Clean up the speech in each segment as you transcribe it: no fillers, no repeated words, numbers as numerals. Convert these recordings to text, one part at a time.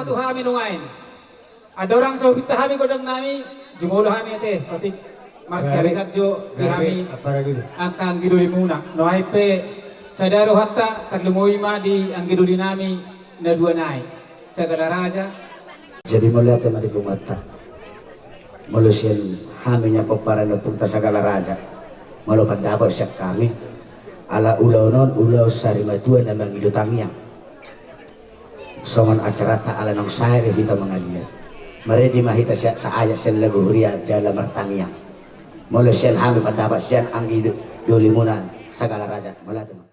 tu kami nungain. Ada orang so kita kami godang nami, jumolo kami ate, pati marsialisat jo di kami angkang giduli muna. No aipe sadaro hatta taglumoi ma di ang giduli nami na dua nai. Sagala raja. Jadi mulai ate mari pumata. Malusian haminya peparan punta sagala raja. Malu dapat siap kami. Ala ulau non ulau sari matua na mangidutangiang. Songon acara ta ala nang sari kita mengalian. Mari di mahita sa ayat sen lagu huria jala martangiang. Malusian hami dapat sian anggi doli muna sagala raja. Mulai teman.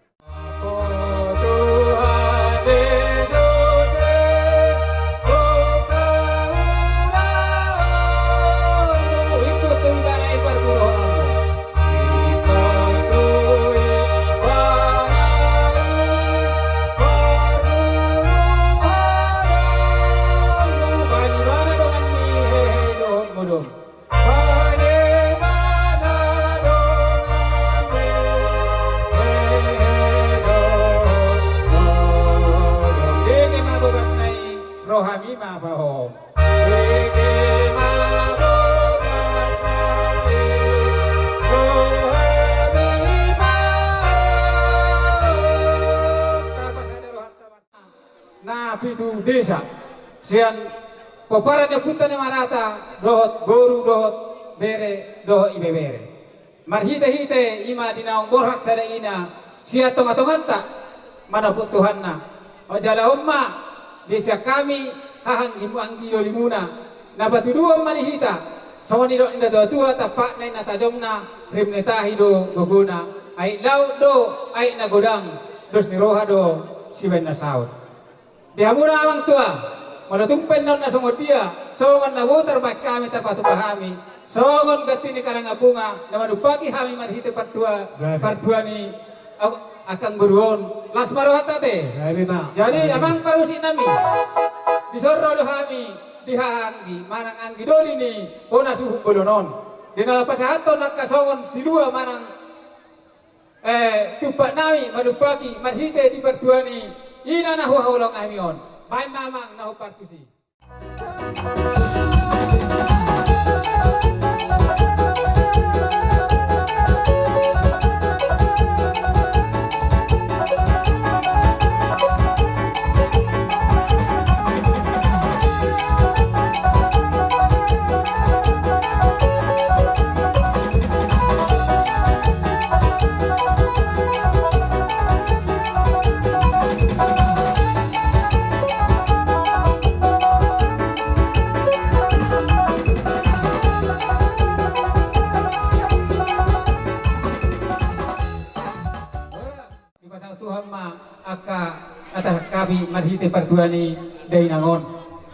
Itu desa sian peparan yang putan yang marata dohot goru dohot bere dohot ibe bere marhite hite ima dinaong borhak sada ina sia tonga-tongan tak mana pun Tuhan na o jala umma desa kami hahang ibu anggi dolimuna na batuduan manihita sawani do inda tua tapak na natajomna rimnetahi do goguna ay laut do ay nagodang dos niroha do siben na saut. Dia muna awang tua, malatumpen na nasungod dia, songon na wutar baik kami terpatu kami, songon gati ni karangabunga, na manupagi kami marhite partua ni akang beruon, las maruhata te. Jadi amang parusin nami, disorro do kami, dihanggi, manang anggi doli ni, pona suhu bolonon. Dinalapasahato nakasongon silua manang tupak nami, manupagi, marhite di partua ni, ina na huwahulong amion. Bay mamang na hupartusi. Kami marhite partuani dainangon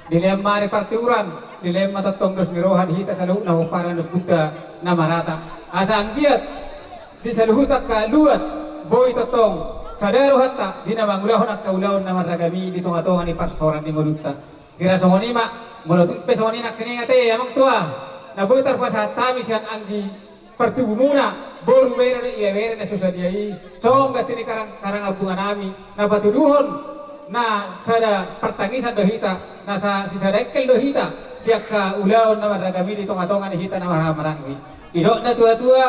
dilemma re partiuran dilemma tatong dos nirohan hita sa luhut na huparan na punta na marata asa ang giat di sa luhutak ka luat boy tatong sadaro hatta di na mangulahon at kaulahon na maragami di tungatongan ni parsoran ni muluta kira sa honima mulutun pe sa honina kiningate amang tua na boy tarpasa tami siyan ang di partubu muna boru bere na iya bere na susadiai song gati ni karangabungan nami na patuduhon na sada pertangisan dohita na sa sisadekkel dohita tiyak ka ulaon na maragami di tonga-tonga ni hita na marangwi idok na tua-tua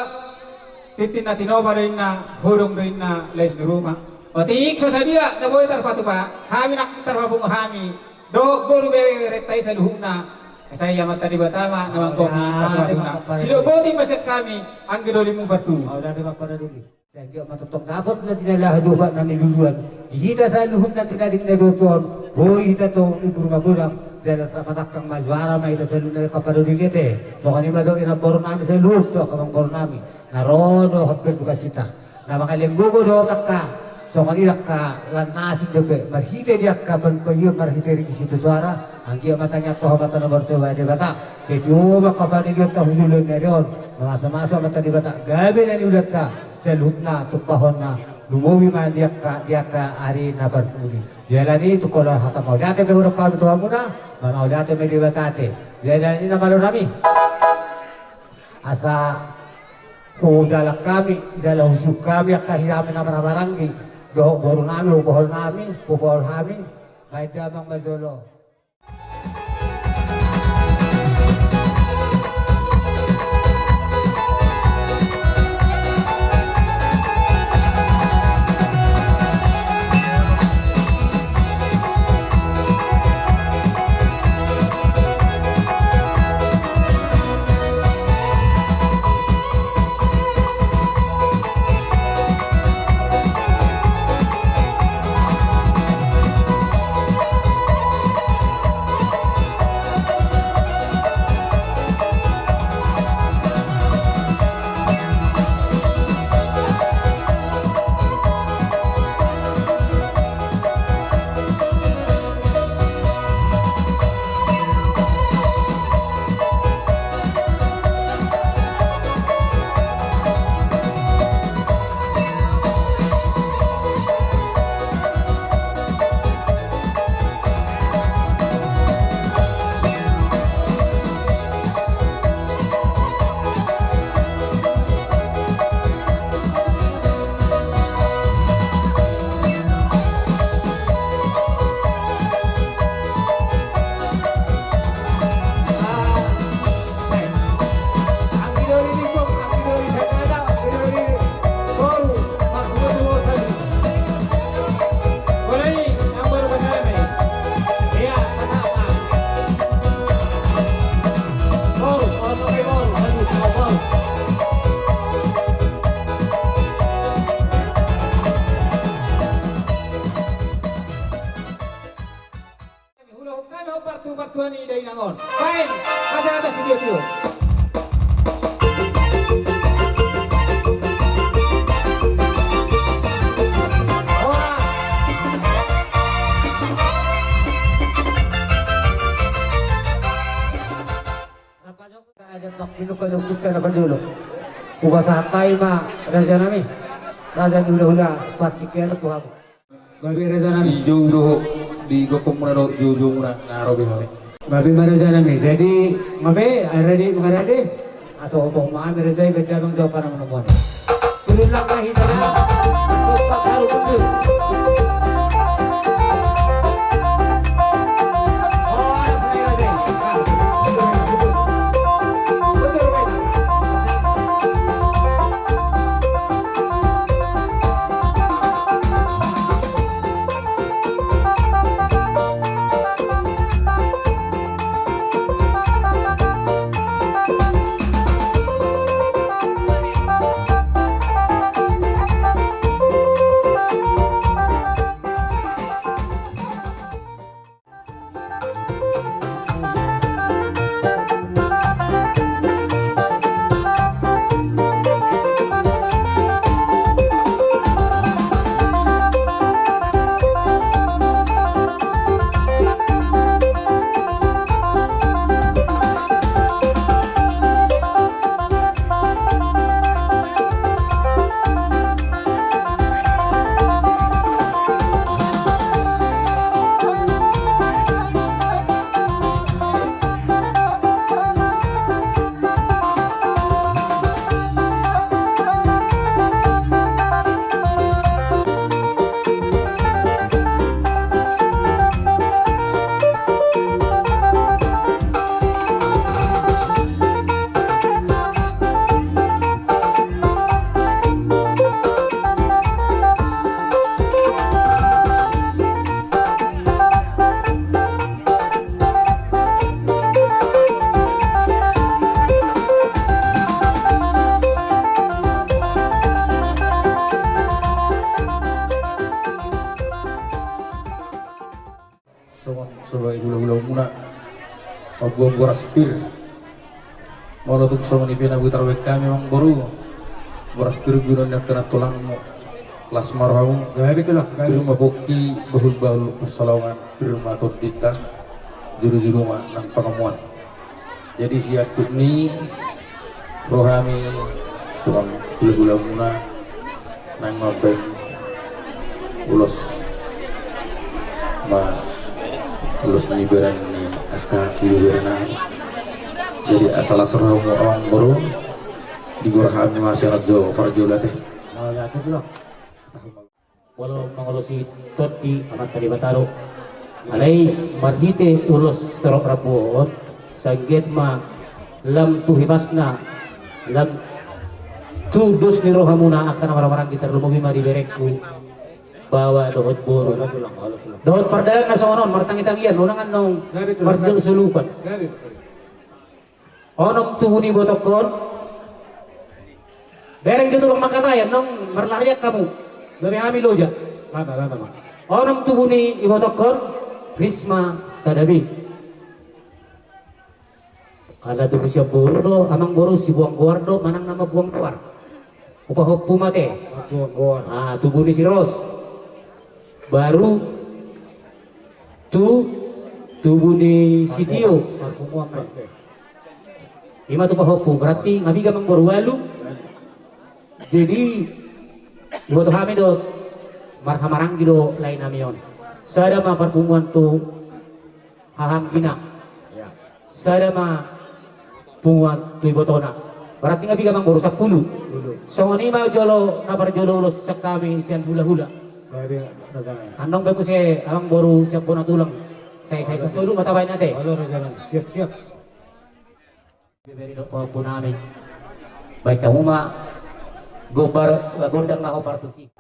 titin na tinoba rin na hurong rin na les ni rumah otik so sadia na boy tarpatu pa kami nak tarpapung kami do boru bewe retay sa luhuk na saya mata di batama na mangkomi paswasuna silo boti masyat kami ang gidoli mo batu dati mapada duli Sehingga matutong dapat na tinalah duha na niluluan. Ihita sa luhut na tinaling na doon. Boy hita to ibur magulang. Dahil matakang mazwara may ito sa luhut na kapanuligit eh. Mukha ni Madong inaboro namin sa luhut to. Kamangkoro namin. Naroon o hapil bukasita. Na mga linggugo do ka. So kanilak ka lanasing dobe. Marhite diak ka panpayo marhite rin isito suara. Ang kia matanya to habata na bartuwa di bata. Sa itiyo makapanigit ka husulun na rin. Mamasa-masa mata di bata. Gabi na niulat ka. Sa luhut na tupahon na lumuwi man diak ka ari na barpuli. Yalani to kola hatamaw. Dati may hurap kami tuwa muna. Mamaw dati may libatate. Yalani na malo nami. Asa dalak kami, dala husuk kami at kahiramin naman na barangay. Dohok boro namin, ubohol namin, may damang madolo. na pandulo. Ukasakay ma raja nami. Raja hula-hula patikyan na tuha. Gabi raja nami. Di gokom muna do jojo muna ngaro behale. Gabi ma raja nami. Jadi ngabe ready makarade. Aso to maan raja beda bang jawab para menemuan. Turun lang kahit na. Aso pagkaro kundi. Sebagai hula-hula muna magbuang boras pir molo tuk so ni pina butar wek kami mang boru boras pir guna nak kena tulang mo las marhaum Gabi tu lah. pir maboki bahul pasalongan pir matot dita juru-juru ma nang pangamuan jadi siap ni rohami soal hula-hula muna nang mabeng ulos ma ulos nyiberan ni aka kiluberan jadi asal asal orang baru di gorahami masih rajo parjola teh Wala tu lah. Walau mangolosi toti amat tadi bataro alai marhite ulos terok rapuot saget ma lam tuhibasna lam tu dos ni rohamuna akan orang-orang kita lumubi ma diberekku bawa dohot boro dohot pardalan na sonon martangi-tangian unangan nong marsul sulupan onom tuhuni botokon bereng ketulong makatayan nong marlahya kamu gabi ami loja Lama. onom tuhuni ibotokon Risma Sadabi ala tuh siap boro amang boro si buang guardo manang nama buang keluar upah mate Gua. tubuh ni si Ros baru tubuh ni si Tio Parfumua mente. lima tu pahopu berarti ngabi gamang borwalu jadi ibu tu kami do marhamarang gido lain namion sada ma parfumuan tu haham gina Ya. sada ma punguan tu ibu tona berarti ngabi gamang boru 10 so ni mau jolo nabar jolo los sekami sian hula-hula Gabi raja. andong beku se amang boru siap bona tulang saya sasulu mata bain nate Halo raja. Siap. biberi do punami baik kamu ma gobar gondang na opar tusi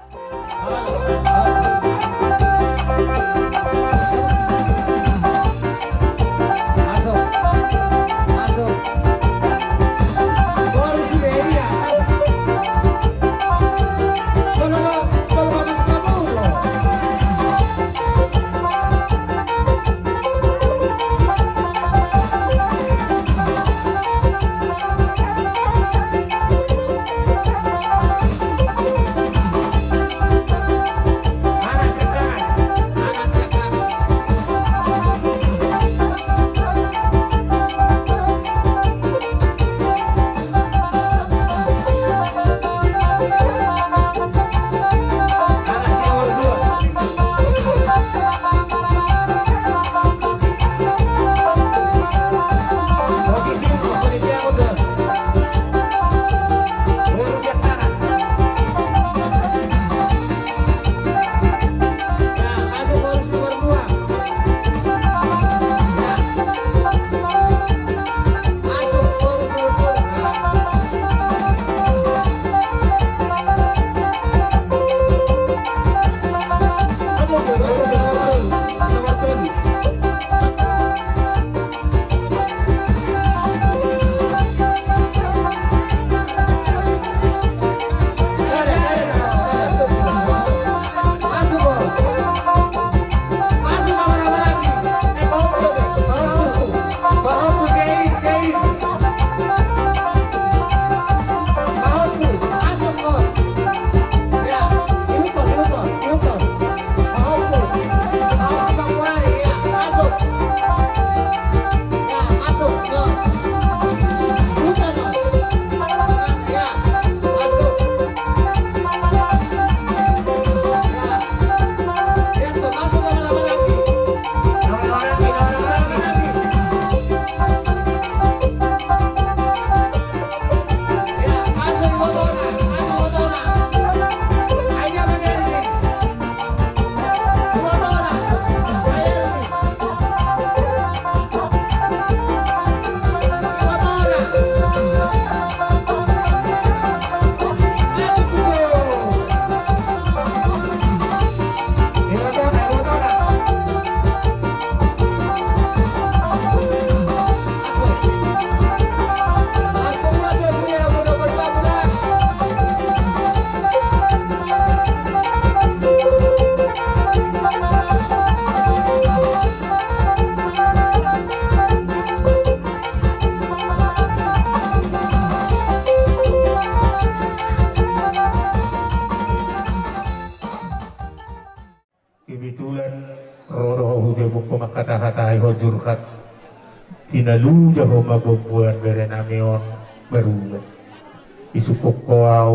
makatahatay ho jurkat tinaluja ho mabubuan berenamion barulat isukop ko aw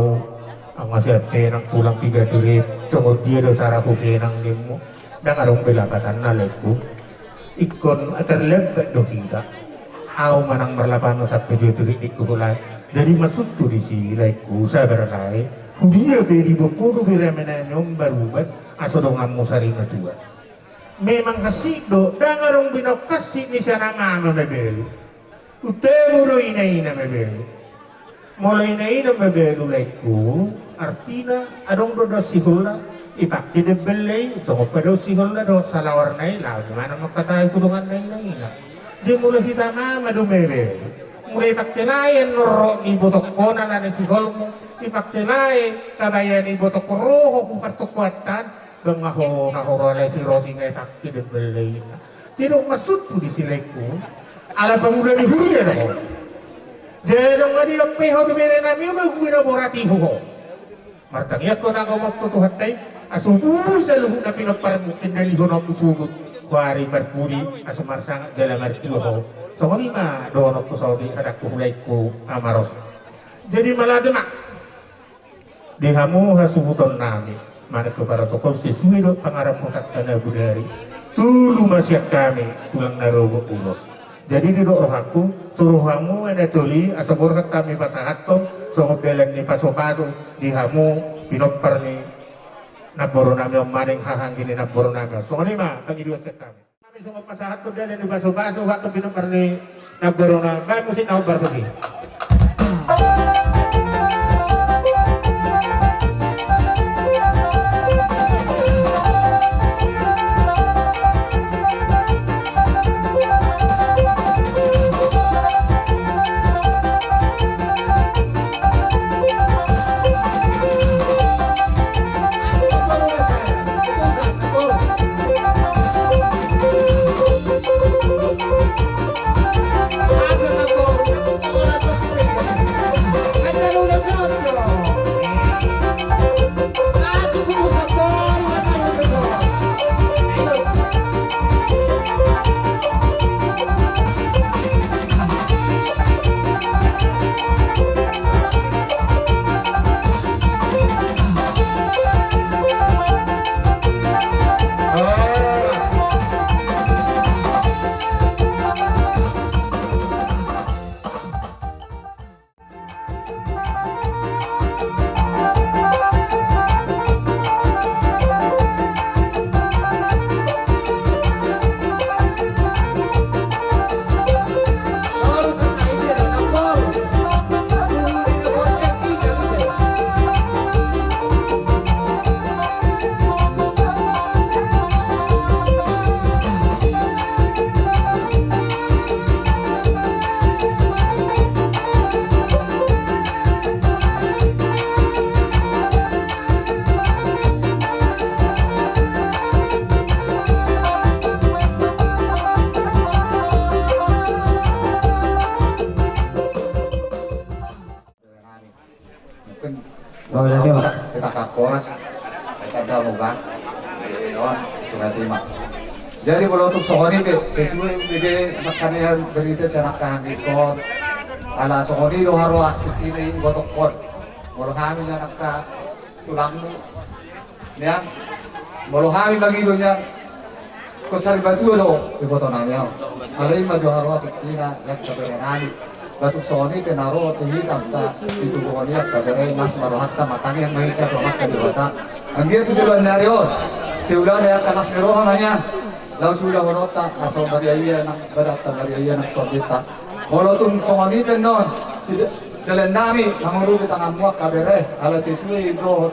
ang asyate ng tulang pigaturip sungod dia do sarap ko kenang nimo nang arong belapatan na leku ikon aterlebet do kita aw manang marlapano sa pigaturip ikuhulat dari masuk tu di si leku sabar lai dia beri bokodo berenamion barulat aso dong amu sari matua memang kasido dangarong binokasi ni siya nangano mebelu utemuro inaina mebelu mulai inaina mebelu leku artina adong dodo sihula ipakti de belay so pedo sihula do salawar naila gimana makatay kulungan naila di mulai kita mama do mebelu mulai ipakti lain noro ni botok kona na ni sihulmo ipakti lain kabayan ni botok roho kung katukwatan bengaho nahorole si Rosi ngay takki de belay tiro masud po di sileku ala pemuda di huya do dedong adi peho de bere nami mo gumina borati ho martang ya ko nang mo to hatay asubu sa luhu na pinaparmukin na liho na musugot kuari marpuri asumarsang dalam arti ho so ni ma dono ko saudi adak ko hulay ko amaros jadi maladema dihamu hasubuton nami mana ke para tokoh sesuai do pangarap mukat tanah budari tulu masih kami pulang narogo ulos jadi di doa aku turuh hamu ene tuli asabur kami pasahat tom songop belen ni paso-paso di hamu pinopar ni naboro nami maning hahang gini naboro nami so ni ma tangi dua set kami songop pasahat ko belen ni paso-paso waktu pinopar ni naboro nami musin au barbegi kita kakoras kita dalugan non sudah terima jadi kalau untuk sokoni sesuai dengan makanya berita cara kahangikon ala sokoni lo harus kini botokon kalau kami nak tulangmu niang kalau kami bagi dunia kusari batu lo di boton namanya alai maju harus kini yak kebenaran batuk soni penaro tuhi tangka situ bukoni yak kabere mas marohatta matang yang mahita promak kadibata anggia tu jalan nario seulah ya kanas meroha manya lau sudah horota aso bariaya nak badatta bariaya nak tobita walaupun soni penon dalam nami namuru kita ngamuak kabere ala sesuai do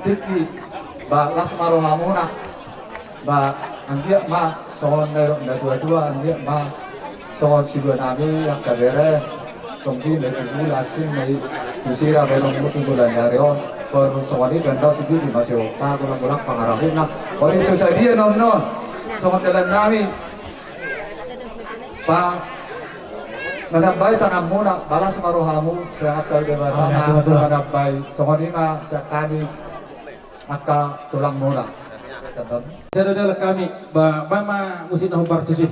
tiki ba las maroha muna ba anggia ma son nero tua anggia ma soal si dua nabi yang kabere tongki letu lasin mai tusira belum mutu bulan dario baru soal ini benda sidi di masih opa gulang pangarahun nak orang sesadia non soal dalam nabi pa menambai tanammu nak balas maruhamu sehat terdebatana menambai soal ini mah sekali maka tulang mula tabam. Saudara kami, Bama musik nahu partusi.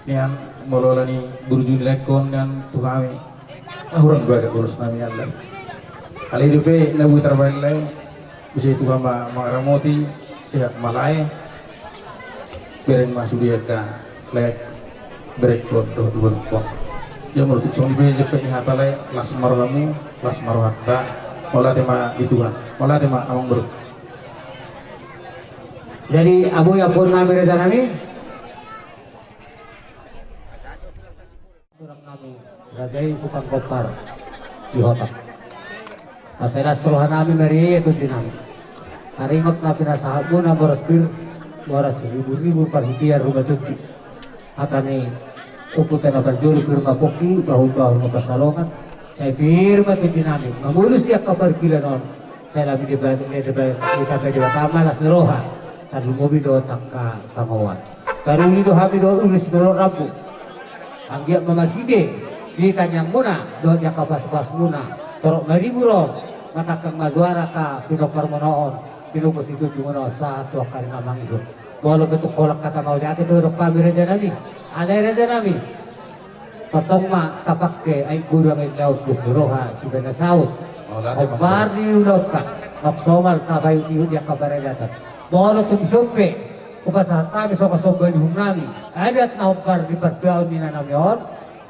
Nian molola ni burjun lekon dan tuhami ahurang baga kurus nami Allah ali dupe nabu terbailai bisa itu hama mangaramoti sehat malai bereng masuk dia ka lek berek kon doh dubul kon yang merutuk song dipe jepet ni hatalai las marhamu las marhatta mola tema ituan mola tema amang beruk. Jadi abu ya pun nami reza nami Rajai Sukan Kopar si Hotak Asera seluruh nami meri itu dinami haringot na pinasahabu na boras bir boras ribu-ribu parhitian rumah tujuh atani uputan na berjuri firma poki bahu-bahu na pasalongan saya firma itu dinami mamulus dia kapal kilanon saya lami kita berdewata malas neroha dan lumobi do takka tangawan karuni do habi do ulis do rabu anggiat mamaside di kanyang muna doon niya kapas-pas muna torok mariburo matakang mazuara ka pinokar monoon pinukos itu jungono sa tuwa ka rin namang ito wala betul kolak kata mau diate doon kami reja nami ada reja nami patong ma kapak ke ay guru ang ilaw kusduroha si benasaut kabar di ulot ka Noksomal tabayo tihud yang kabaradatan. Bolo tung sumpe kupasa kami so kasonggan humnami. Adat na upar di patbiaw ni nanamyon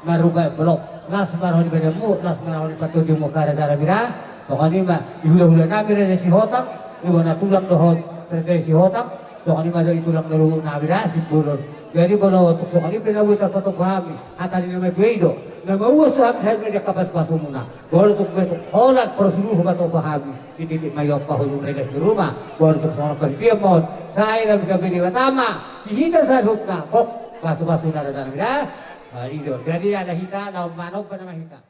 marugay blok. Las marahon di badamu, las marahon di patudyo mo kara sa rabira. So kanima ihula-hula namin rin si Hotang, iwan na tulang dohon terkait si Hotang. So kanima daw itulang naruhong nabira si Bulon. Jadi kalau untuk so kanima pinawita patok pahami at alin na may guido. Na mauwas to hapi sa mga kapas-paso muna. Bolo tung beto holat prosedur patok pahami. Ititik mayok pa hulong regas di rumah. Bolo tung soal pagdiam mo. Saya na gabi ni Watama. Hihita sa hukna. Kok paso-paso na sa nabira. Ito. Jadi ada hita, na manok pa naman hita.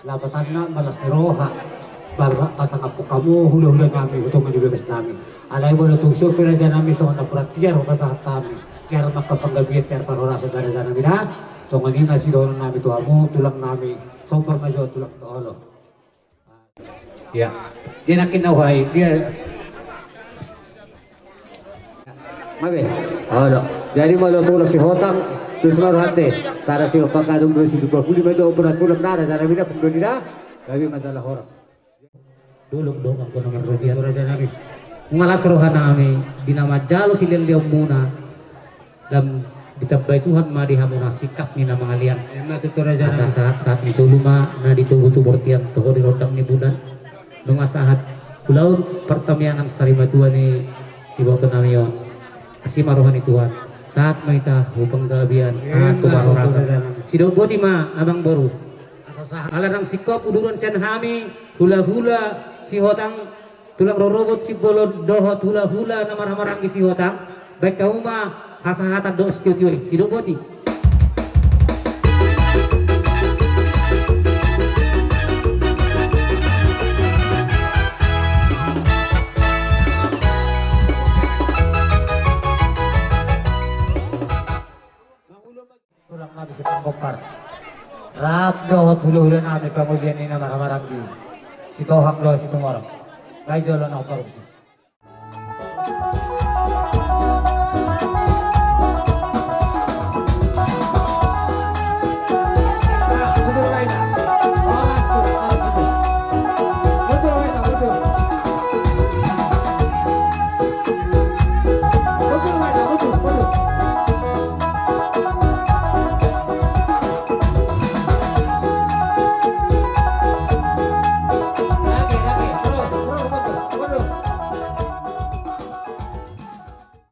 Lapatan na malas ni Roha. Pasang apo kamu hula-hula namin, itong manibibas namin. Alay mo na itong supira dyan namin sa mga pratiyar o pasahat namin. Kaya magkapanggabiat, kaya parorasa dara dyan namin ha. So ngayon na si Dono namin ito amo, tulang namin. So parmasyo, tulang to olo. Ya, di na kinaway. Mabe, olo. Jadi malu tulak si Hotang. Terus baru hati, cara si pakadung 225 itu operat tulang nada, cara bina pembeli dah, kami masalah horas. Dulog dong ang kunong rupiah. Raja Nabi. Ngalas rohan namin, dinama jalo silil liom muna. Dan ditabay Tuhan madihamuna sikap ni na mga liyan. Asa saat ni suluma na ditunggu tubortian toho di rodang ni budan. Nung asahat kulaun pertamiangan sarimatuan ni ibaw to namin yon. Asima rohan ni Tuhan. Saat maita upang gabian saat kumaro rasa sido boti ma abang boru alarang sikop uduran sian hami hula-hula si Hotang tulang rorobot si bolon dohot hula-hula na marah-marang si Hotang baik kau ma hasahatan do studio sido boti Rap dohot hulu-hulu namin kemudian ini marah-marah di situ hak doh situ marah. Baik jalan apa korupsi.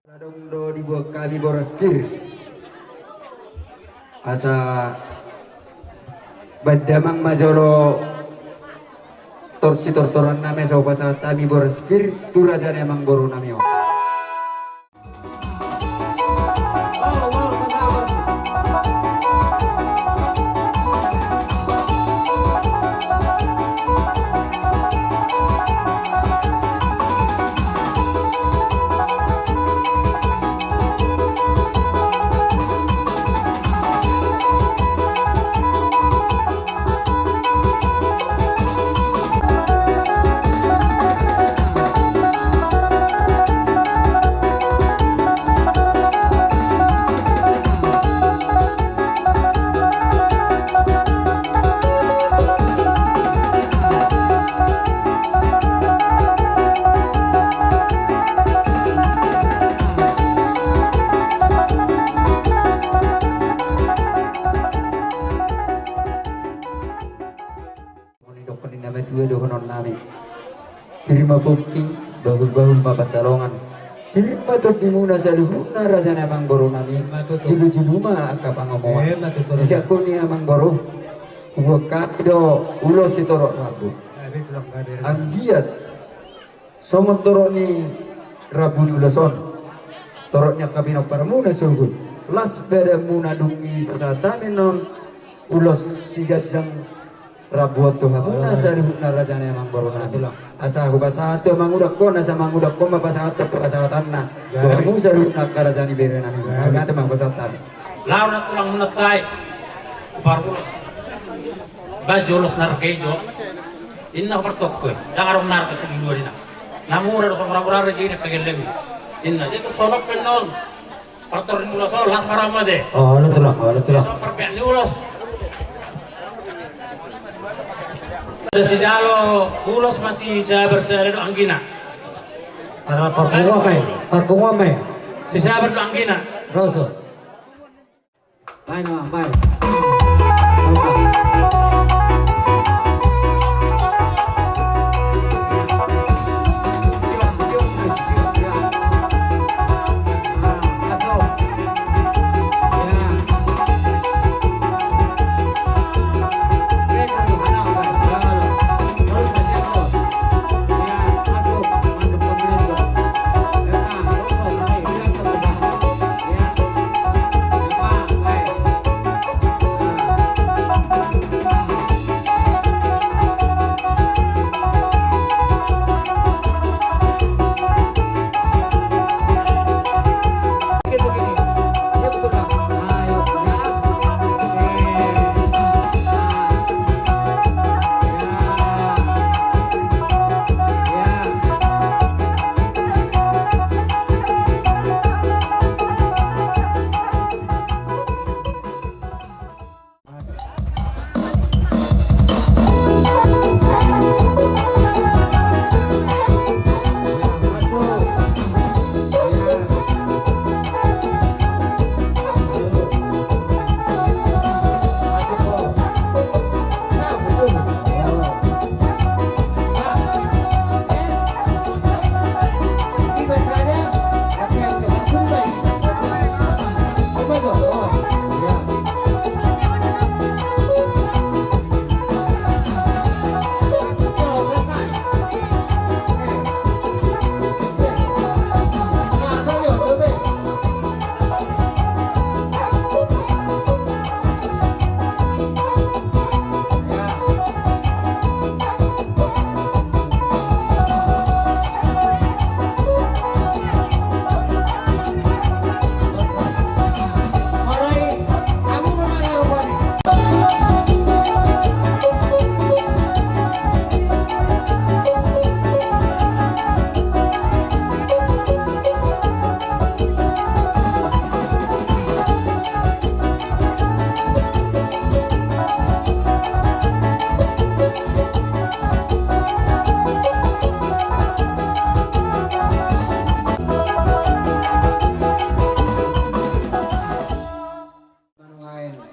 Nadongdo dibuat kami borospir asa badamang majolo torsi tortoran name sopa sa tami borospir turajan emang boru namio. Terima bukti bahul-bahul mapasalongan. Terima tot di muna sa luhuna raja namang boru nami. Julu-julu ma akapangomoan. Isa ko ni amang boru. Huwag do ulo si toro rabu. Ang giat somon toro ni rabu ni ulason. Toroknya kabino para muna sulgud. Las beda muna dungi pasatamin non ulos sigat jang rabuat tuh muna sa luhuna raja namang boru nami. Asa aku pasahate mangudak ko nasa mangudak ko mapasahate pasahatan na. Kamu salu nak karajani bere nami. Ngate mang pasahatan. Lawan na tulang munatay. Parbulos. Bajolos narkejo. Inna pertok ko. Dangarom narkat sa giluwa dina. Namura do somra-mura rejine pagellemi. Inna dito solop penon. Partor ni ulos las maramade. Oh, ano tulang? So perpian ni ulos. Si Jalo ulos masih saya bersalin anggina. Para parpungo may. Si saya berdu anggina. Roso. Baik no, baik.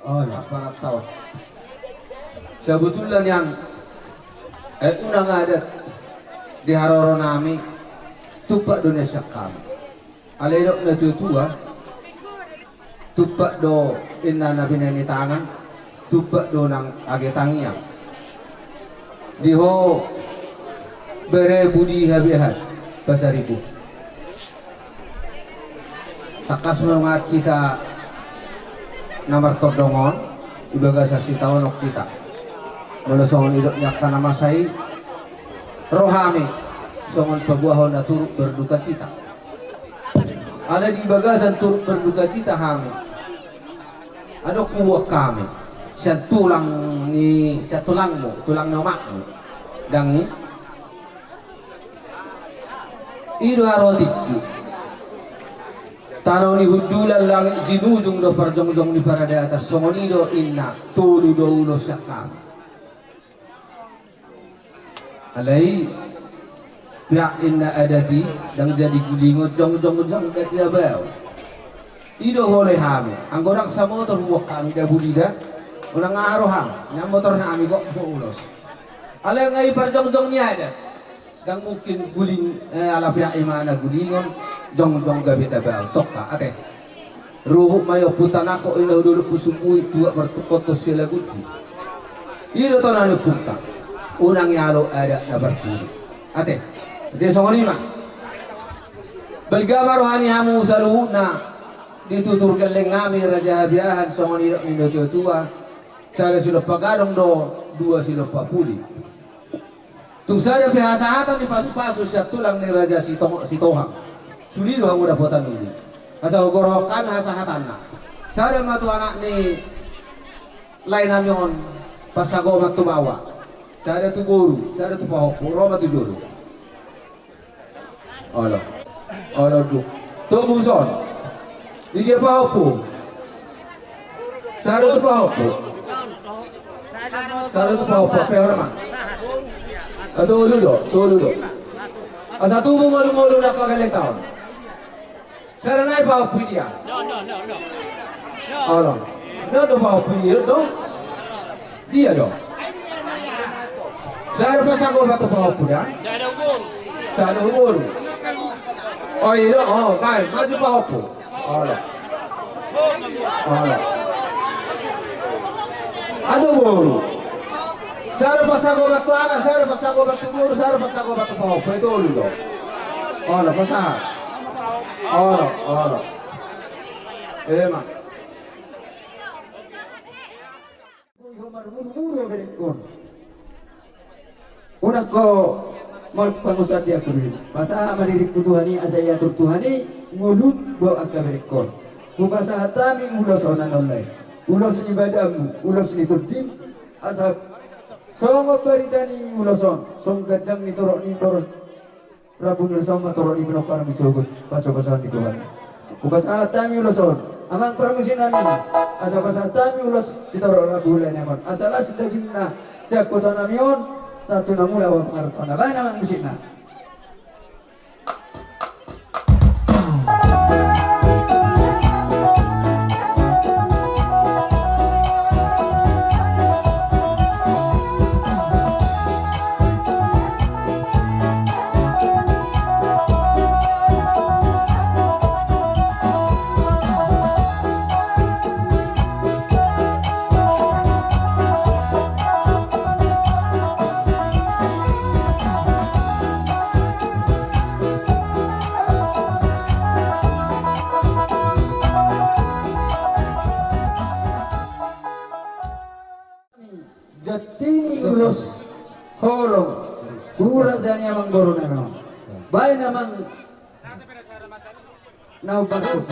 4 tahun. Sebetulnya yang unang adat di Haroro nami tupak Indonesia kami. Alero na tutua tupak do inna na binani tangan tupak do nang agetangiya. Diho bere budi habihat pasaribu. Takas mengat kita nomor tordongon ibaga sa sitaon ok kita. Mula songon idok nyakta nama say rohami songon pabuahon na turut berduka cita. Ada di bagasan turut berduka cita kami. Ada kuwak kami. Siya tulangmu, tulang nomakmu. Dangi ido harotiki. Tanaw ni hudulan lang jinujung do parjong-jong di para di atas songonido inna tulu do ulo syakam. Alai pihak inna adati dan jadi gulingot jong-jong dati abaw. Ido oleh kami. Ang orang sa motor huwak kami da bulida. Unang arohang nya motor na ami kok ulos. Alai ngai parjong-jong niya ada. Dan mungkin guling ala pihak imana gulingon jong gabi tabal tokka ate ruhu mayo putanako ina dulu pusumui tua bertukoto sila guti ilo to nanu punta unang yalo ada na bertuli ate songolima balgama rohani hamu saluhuna ditutur geleng ngami raja habiahan songoni indo tua sala silo pagadong do 2 silo papuli tusada pihasahatan di pasu-pasu siya tulang ni raja si Tohang sulido ang udah potan uli. Asa ugoro kami hasahatan na. Sada matu anak ni lain namyon pasago matu bawa. Sada tu guru, sada tu pahopo, roma tu juru. Olo du. Tu buson. Dige pahopo. Sada tu pahopo. Sada tu pahopo pe orang. Tu dulu. Asa tu ngolu-ngolu nak kagaling taon. Saya naik bawa dia. No. No bawa dia dong. Dia dong. Saya pasang batu bawa dia. Saya ada umur. Oh iya, baik. Maju bawa pu. Ada umur. Saya pasang batu anak. Saya pasang batu umur. Saya pasang batu bawa pu itu dulu. Pasang. Emang. Udah ko mal pangusar dia kuri. Basa mandiri kutuhani asaya turtuhani ngulut bawa akaberekon. Ku basa hatami ulos onan online. Ulos ibadamu, ulos ni turdim asap songo baritani uloson. Song gajang ni torok ni boros. Rabu bersama torok di benok para misugut paco-pacoan di Tuhan. Bukas atami uloson. Amang para musin nami. Asa pas atami ulos di torok rabu lain aman. Asalah sudah gimna. Siap kota namion. Satu namula wa pengarpan. Apa namang musin na? Jatini ulos holong kurang zani amang goro namang bayi namang nau bagus.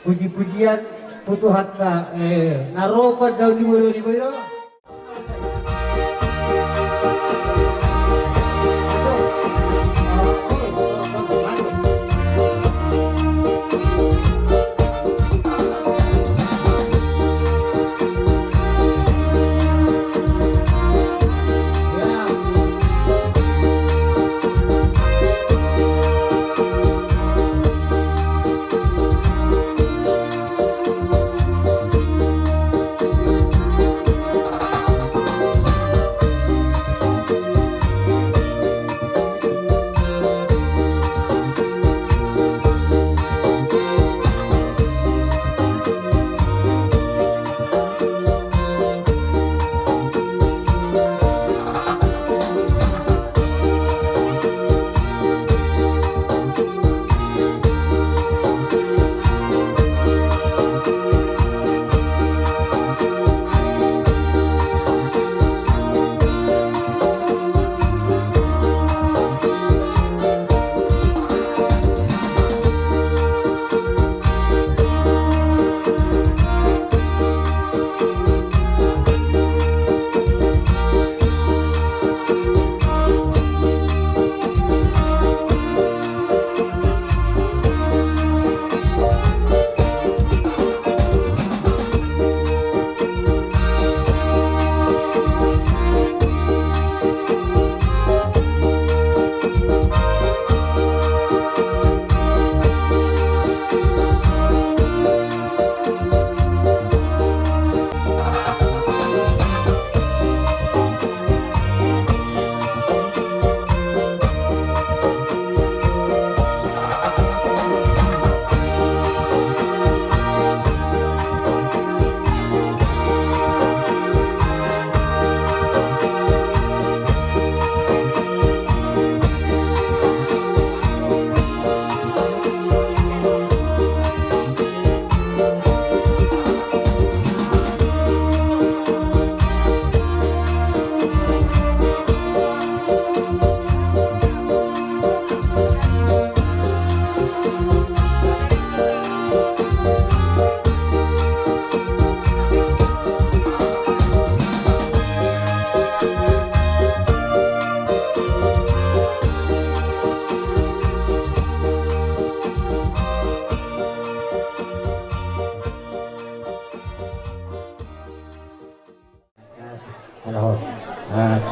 puji-pujian putu hatta narokot daun di bulu itu.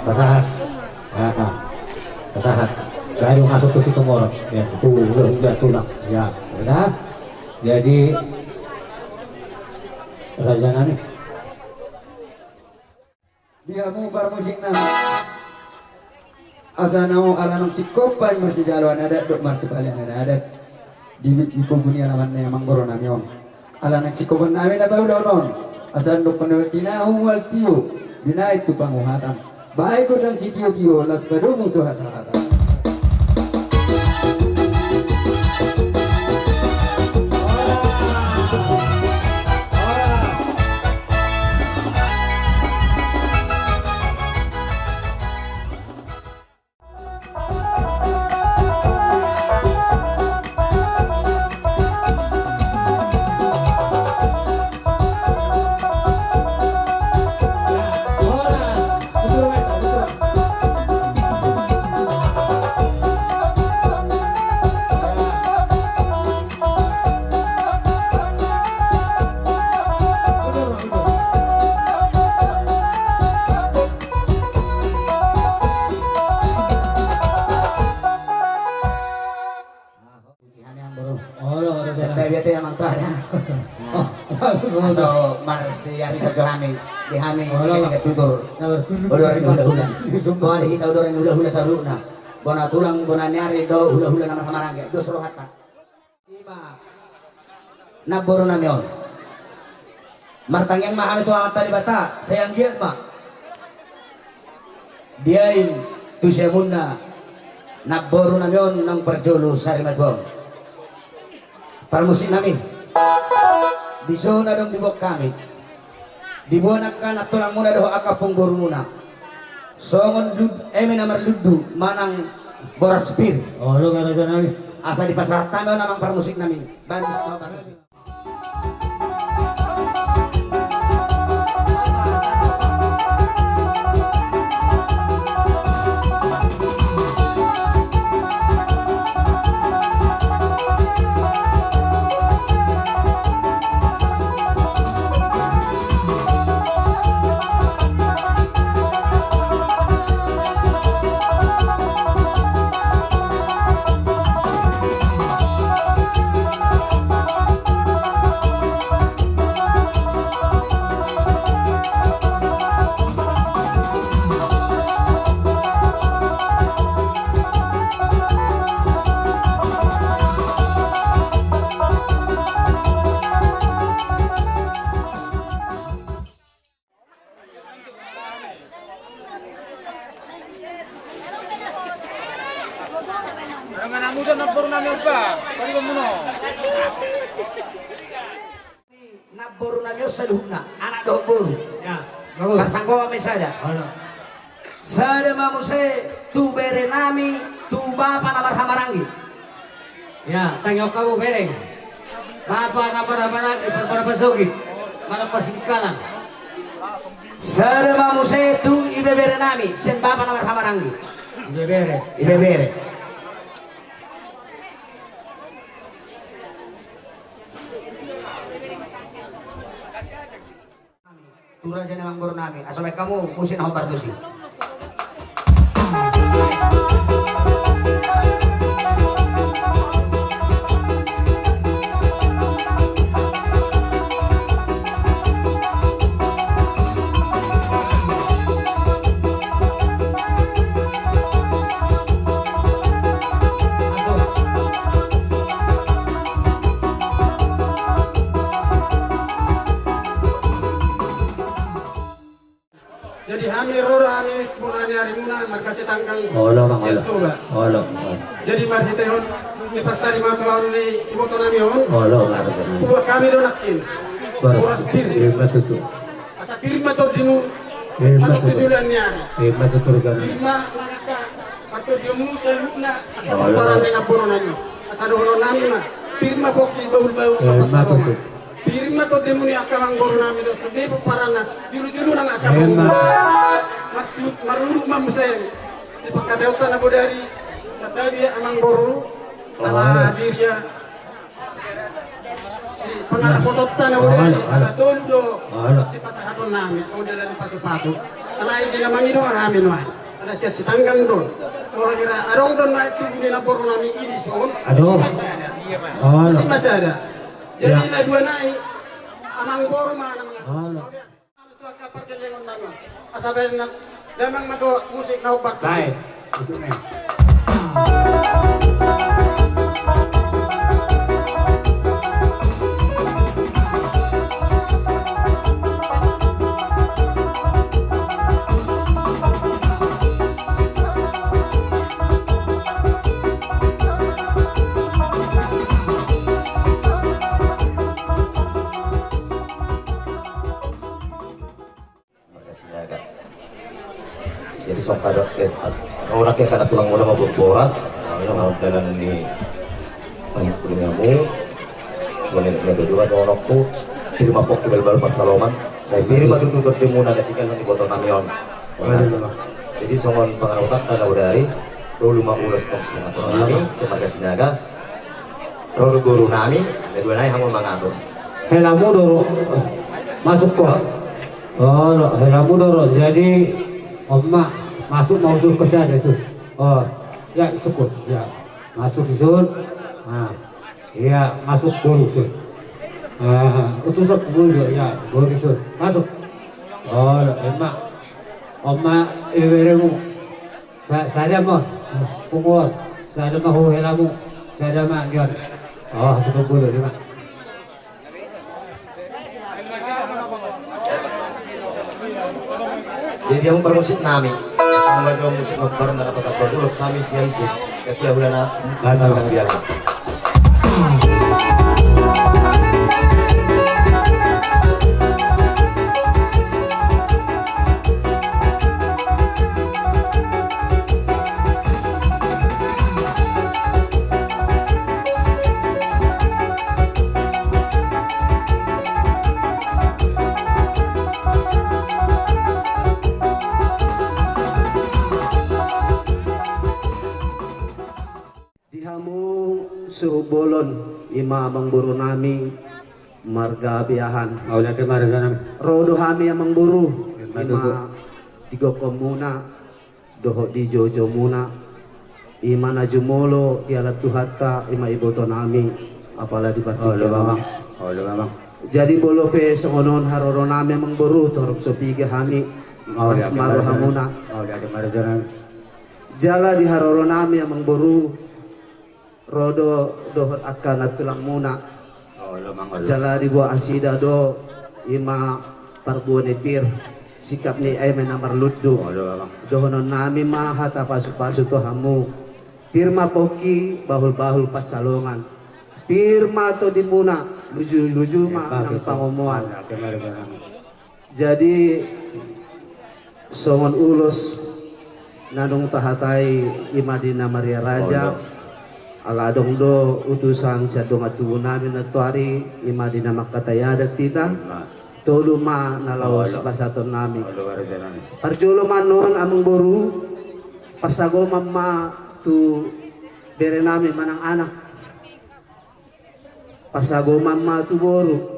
Pasahat, pasahat. Baru masuk ke situ morot, ya, udah tulang, ya, udah. Jadi Raja nih. Dia mau para musik nama. Asanau alanam sikopan masih jalan ada dok masih balian ada di penghuni alamatnya emang boron namion. Alanam sikopan nami apa udah non. Asan dok penetina wal tio bina itu panguhatan. Baik dan si tio las badumu tuh hasalatan. Biasa emang tuh ada. So masih hari satu hamil, di hamil kita tutur. Udah hula. Bawa di kita udah hula saruna. Bona tulang bona nyari do hula nama samarangge. Do suruh hatta. Ima. Naboro namion. Martangyang maham itu amat tadi bata. Sayang giat mah. Diain tu semunna. Naboro namion nang perjolo sari matwong. Para musik namin di zona dong di bawah kami dibuanakan at tulang muna daw akapong boro muna songon eme namar ludu manang boraspir lo nggak ada nabi asa di pasar tayo namang para musik namin bagus. Nabboro namyo sa luhna, anak dobor. Ya, bagus. Kasangko kami sada. Ano? Sada mamuse tu bere nami tu bapa namar hamarangi. Ya, tangyo kamu bereng. Bapa na para-para para pasugit. Para pasikalan. Sada mamuse tu ibe bere nami sen bapa namar hamarangi. Bebere. Ibe bere. Turun aja namang boro nami. Asal kamu musin ako partusi. Jadi kami rora kami punani hari muna markasi tangkang. Olo mang olo. Sento ba? Olo. Jadi mari kita yon ni pasari matulaw ni iboto nami yon. Olo ngaro. Buat kami donakin. Boras bir. Matutu. Asa pirma to dimu. Pirma Ano to. tujulan niya? Matutu gan. Pirma manaka. Pato dimu sa luna at para ni naboro nanyo. Asa doon nami ma. Pirma poki baul-baul Matutu. Pirma to dimu ni akamang boro nami do sudi para na julu-julu nang akamang. Maksud maruru mamsen di pagkatautan na dari sa dari amang boro ala dirya di pangarapototan na dari ala toldo si pasahaton namin so dala ni pasok-pasok ala hindi naman ino ang amin wa ala siya si tanggang doon wala kira arong doon na ito nila boro namin idison si masada jadi na dua na amang boro man ito kapag kalingon namin asabi na damang mato musik na ubat. Baik. Jadi sok kada kes orang yang kada tulang muna mabuboras ang dalan ni ang pulingamu sebenarnya kena tujuan orang tu pirma pok kibal-bal pasaloman saya pirma tututur di muna datikan ng iboto namion jadi songon pangarawat kada udari rolo magulas pong sila ato nami sa Margasinaga rolo guru nami dua nai hamon mangatur Helamu doro masuk kok. Oh, helamu doro. Jadi Oma masuk mau suruh ke sana su. Oh, ya cukup. Ya masuk sun. Nah, iya masuk guru sun. Utusok guru ya guru sun. Masuk. Oh, emak. Oma iweremu. Saya mau kumur. Saya mau helamu. Saya mau gion. Oh, cukup guru ni mak. Jadi yang bermusik nami, yang maju musik ngebar nara pasal dulu sami siang itu, setiap bulan kang biasa. Surubolon ima amang buru nami marga biyahan Oh, nanti marah sana. rodo hami amang buru ima digokom muna doho di jojo muna ima na jumolo di alat tuhata ima iboto nami apalagi batikan jadi bolo pe songonon haroro nami amang buru torop sopiga hami mas maro hamuna Oh, nanti marah sana. jala di haroro nami amang buru rodo dohot akan tulang muna Oh, jala di buah asida do ima parbuan pir sikap ni ay may namar luddo dohonon nami mahata pasu-pasu to hamu Pirma poki bahul-bahul pacalongan. Pirma to dimuna luju-luju ma nang pangomoan. Jadi songon ulos nanung tahatai imadina Maria Raja aladong do utusan sa dongatu namin na tuari imadina makatayadat tita tolo ma nalawas pasaton namin. Parjulo man noon among boru pasago mamma tu bere namin manang anak pasago mamma tu boru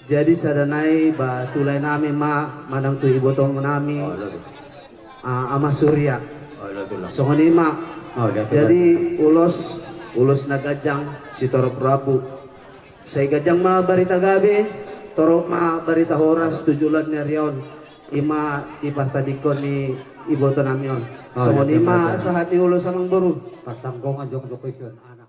jadi sadanay ba tulay namin manang tu ibotong namin ama surya so kanima jadi ulos na gajang si Toro Prabu say gajang ma barita gabi Toro ma barita horas tujulan ni riyon ima ipatadikon ni iboto namin so kanima sa hati ulos amang buru Pasanggongan jong location anak.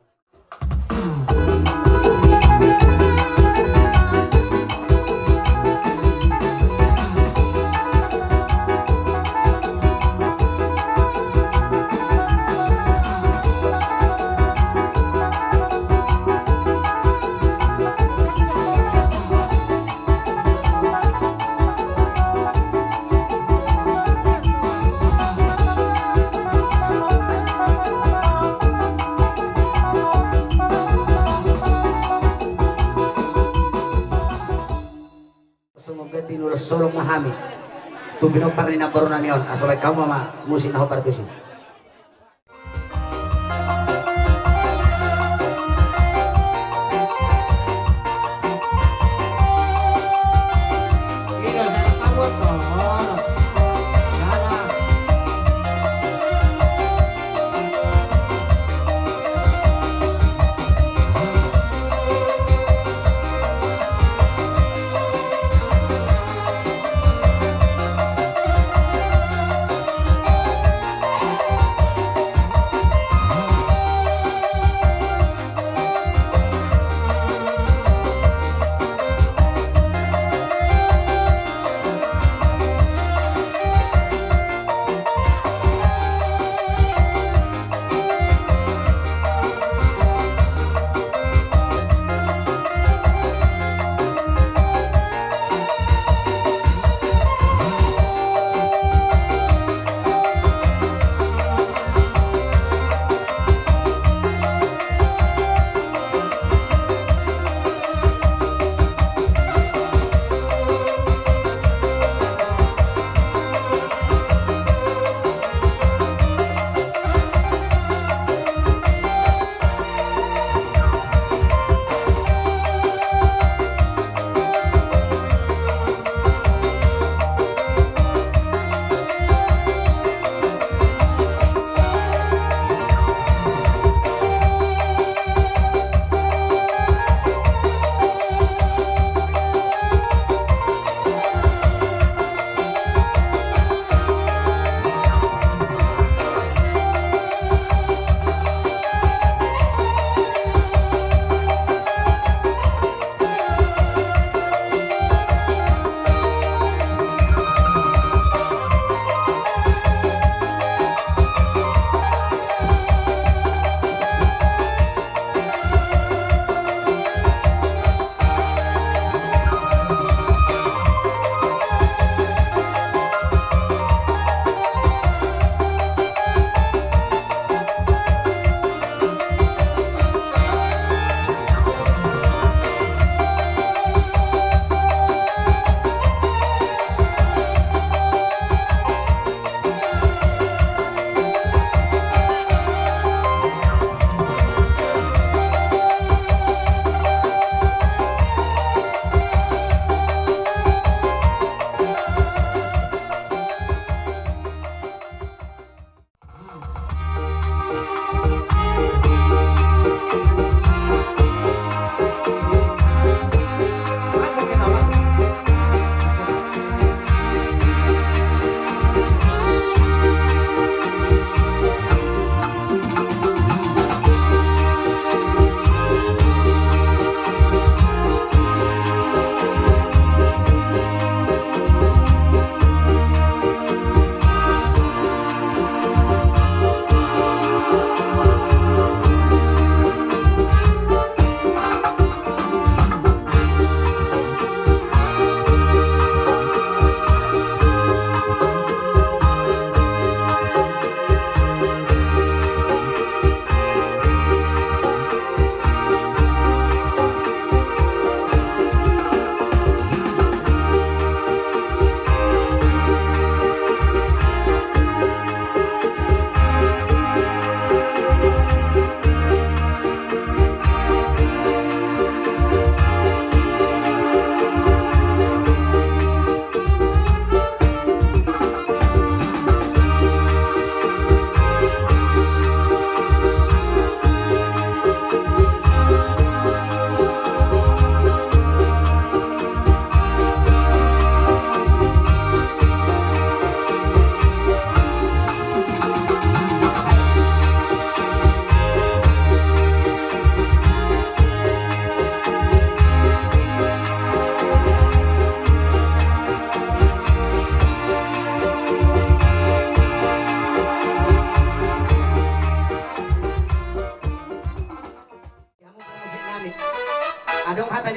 Tinulos solong mahami tu binopar ni nabaron namin asaway kamu mama musin ako parkusin.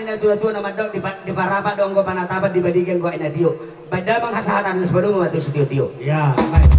na tua-tua na madok di parapat dong ko panatapat di badigan ko ay na tiyo. Badamang hasahatan alas ba mo mato si tiyo-tiyo. Ya, baik.